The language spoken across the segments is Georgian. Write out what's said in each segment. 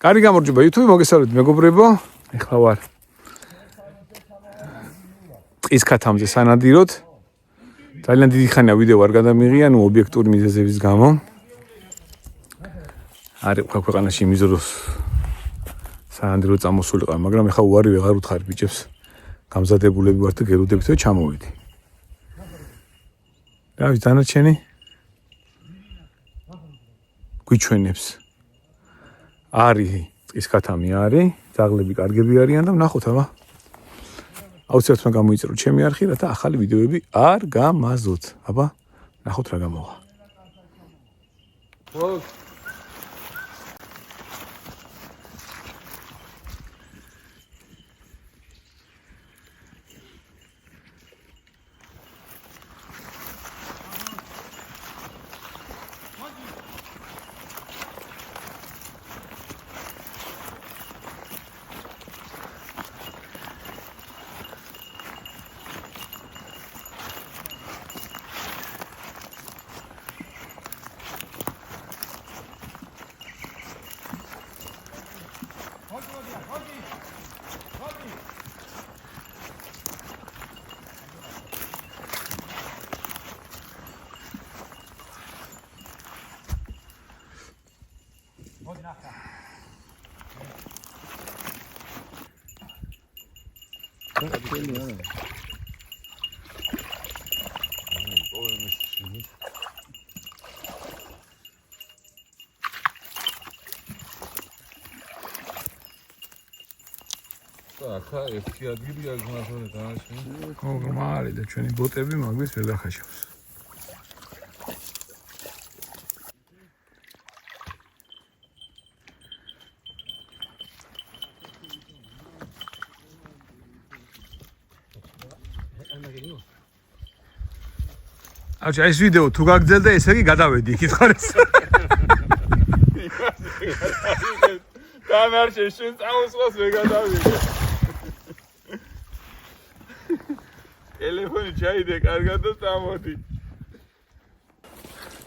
კარგი გამარჯობა YouTube მოგესალმებით მეგობრებო. ეხლა ვარ ტყის ქათამზე სანადიროდ. ძალიან დიდი ხანია ვიდეო არ გადამიღია, ნუ ობიექტური მიზეზების გამო. არ იყო ქვეყანაში იმის დროს სანადიროდ წამოსულიყავ, მაგრამ ეხლა უარი ვეღარ უთხარი ბიჭებს. გამზადებულები ვართ და გერუდებით და ჩამოვიდი. რა ვიცი დანარჩენი გვიჩვენებს. არის ტყის ქათამი არის, ძაღლები კარგები არიან და ვნახოთ აბა. აუცილებლად გამოიწერო ჩემი არხი, რათა ახალი ვიდეოები არ გამაზოთ. აბა, ნახოთ რა გამოვა. ახლა ერთი ადგილია გონახონე განაშენი. ხო, მარი და ჩვენი ბოტები მაგის ვერ დახაშავს. აჩა ეს ვიდეო თუ გაგძელდა ესე იგი გადავედი იქით ხარეს. გამარჯვე შენ წამოსვლას ვერ გადავიდე. ტელეფონი ჩაიდე კარგად და წამოდი.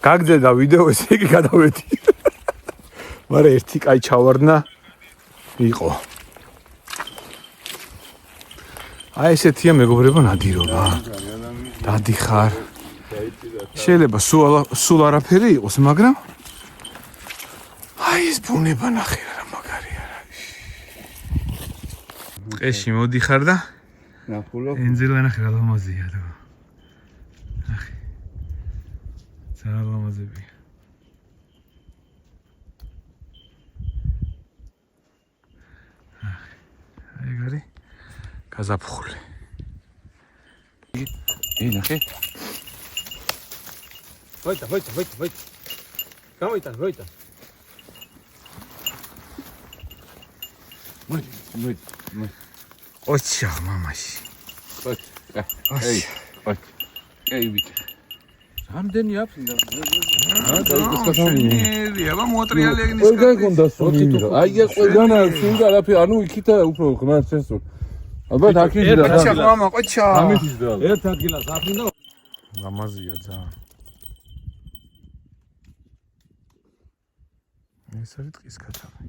გაგძელდა ვიდეო ესე იგი გადავედი. მაგრამ ერთი კაი ჩავარდნა იყო. აი ესეთია მეგობრებო ნადირობა. დადიხარ. შეიძლება სულ არაფერი იყოს, მაგრამ აი ეს ბუნება ნახე რა მაგარია რა. ტყეში მოდიხარ და ნახულობ. ენძილა ნახე რა ლამაზია და. ნახე. ძალიან ლამაზებია. აი გარი გაზაფხული. ნახე. Voita. Voita. მოი. ოჩა მამაში. აი ვიქ. რამდენი აქვს და? აბა მოატრიალი ეგნის ყველგან გონდა სული. აი ეს ყველგან არის სული და არაფერი, ანუ იქითა უფრო ღმერთ სენსორ. ალბათ აქიში და. ოჩა მამა, ოჩა. ამითის და. ერთ ადგილას აფრინდა. ლამაზია ძალიან. ეს არის ტყის ქათამი.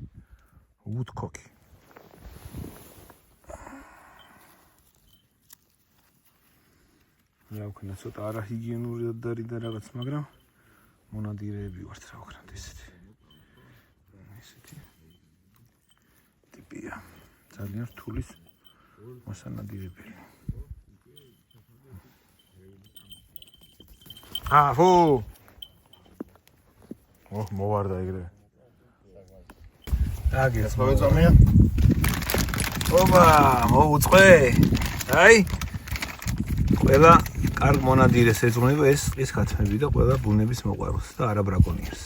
ვუდკოკი. რა ვქნა ცოტა არაჰიგიენური დარი და რაღაც, მაგრამ მონადირეები ვართ რა ვქნათ ესეთი. ესეთი ტიპია. ძალიან რთულის მოსანადირებელი. ხო. მოვარდა ეგრევე. აგეს მოვეწამია. ოპა, მოუწყე. აი. ყველა კარგ მონადირეს ეძღვნება ეს ტყის ქათმები და ყველა ბუნების მოყვარულს და არა ბრაკონიერს.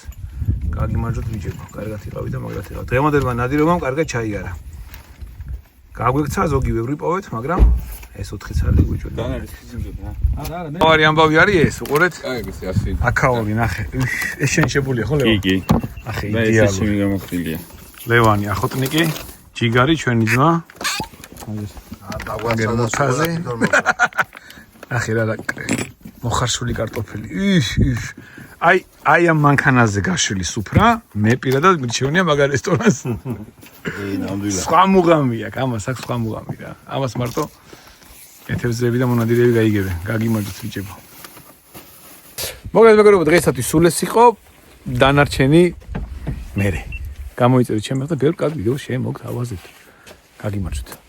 კარგი მარჯვეთ ბიჭებო, კარგად იყავი და მაგრად იყავ. დღევანდელმა ნადირობამ კარგად ჩაიარა. გაგვექცა ზოგი ბევრი პოვეთ, მაგრამ ეს 4 წელი გვიჭვდა. დან არის სიმძიმე. არა, მე. ავარი ამბავი არის ეს, უყურეთ? აი ეს 100. აკაური ნახე. ეს შენშებულია ხო ლევან? კი. ახი და ეს იდეალური. შემი გამოხდილია. ლევანი ახოტნიკი, ჯიგარი ჩვენი ძმა. დაგვაცა მოცაზე. ახი რა მოხარშული კარტოფილი. აი ამ მანქანაზე გაშლილი სუფრა, მე პირადად მიჩვენია მაგარ რესტორანს. ნამდვილად. სხვა მუღამი აქვს, ამას აქვს სხვა მუღამი რა. ამას მარტო ეთევზები და მონადირეები გაიგებენ. გაგიმარჯოთ ბიჭებო. მოგესალმებით მეგობრებო, დღეისათვის სულ ეს იყო. დანარჩენი მერე. გამოიწერეთ ჩემს და ბევრ კარგ ვიდეოს შემოგთავაზებთ. გაგიმარჯოთ.